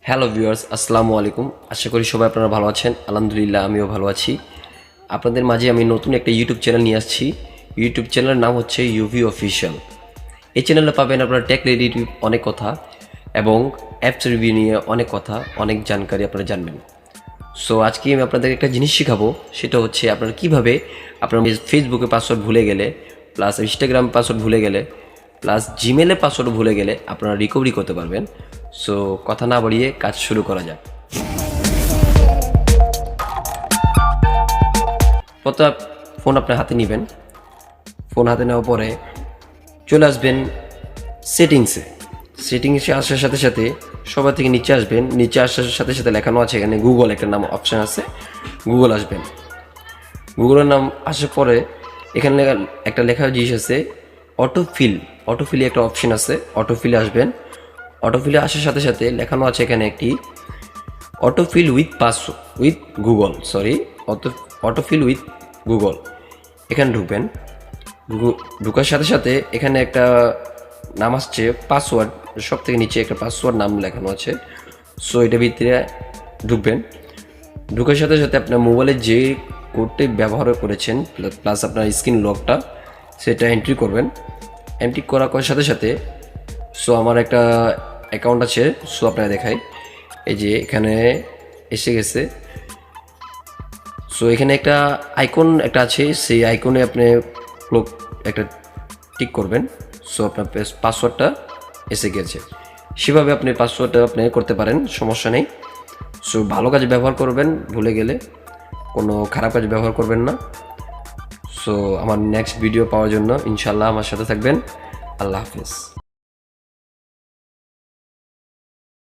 Hello viewers, আসসালামু আলাইকুম। আশা করি সবাই আপনারা ভালো আছেন। আলহামদুলিল্লাহ, আমিও ভালো আছি। আপনাদের মাঝে আমি নতুন একটা ইউটিউব চ্যানেল নিয়ে আসছি। ইউটিউব চ্যানেলের নাম হচ্ছে ইউভি অফিশিয়াল। এই চ্যানেলে পাবেন আপনারা টেক রিলেটেড অনেক কথা এবং অ্যাপস রিভিউ নিয়ে অনেক কথা, অনেক জানকারি আপনারা জানবেন। সো আজকে আমি আপনাদের একটা জিনিস শেখাবো, সেটা হচ্ছে আপনারা কীভাবে আপনার ফেসবুকে পাসওয়ার্ড ভুলে গেলে, প্লাস ইনস্টাগ্রাম পাসওয়ার্ড ভুলে গেলে, প্লাস জিমেলে পাসওয়ার্ড ভুলে গেলে আপনারা রিকভারি করতে পারবেন। সো কথা না বাড়িয়ে কাজ শুরু করা যাক। প্রথম ফোন আপনার হাতে নেবেন। ফোন হাতে নেওয়ার পরে চলে আসবেন সেটিংসে আসার সাথে সাথে সবার থেকে নিচে আসবেন। নিচে আসার সাথে সাথে লেখানো আছে এখানে গুগল একটা নাম অপশান আছে, গুগল আসবেন। গুগলের নাম আসার পরে এখানে একটা লেখা জিনিস আছে অটোফিলে একটা অপশন আছে, অটোফিলে আসবেন। অটোফিলে আসার সাথে সাথে লেখানো আছে এখানে একটি অটোফিল উইথ গুগল। এখানে ঢুকবেন। ঢুকার সাথে সাথে এখানে একটা নাম আসছে পাসওয়ার্ড, সব থেকে নিচে একটা পাসওয়ার্ড নাম লেখানো আছে। সো এটা ভিতরে ঢুকবেন। ঢুকার সাথে সাথে আপনার মোবাইলে যে কোডটি ব্যবহার করেছেন প্লাস আপনার স্ক্রিন লকটা সেটা এন্ট্রি করবেন। এন্ট্রি করার সাথে সাথে সো আমার একটা অ্যাকাউন্ট আছে, সো আপনারা দেখাই। এই যে এখানে এসে গেছে। সো এখানে একটা আইকন একটা আছে, সেই আইকনে আপনি একটা টিক করবেন। সো আপনার পাসওয়ার্ডটা এসে গেছে। সেভাবে আপনি পাসওয়ার্ডটা আপনি করতে পারেন, সমস্যা নেই। সো ভালো কাজে ব্যবহার করবেন, ভুলে গেলে কোনো খারাপ কাজে ব্যবহার করবেন না। সো আমার নেক্সট ভিডিও পাওয়ার জন্য ইনশাল্লাহ আমার সাথে থাকবেন। আল্লাহ হাফেজ।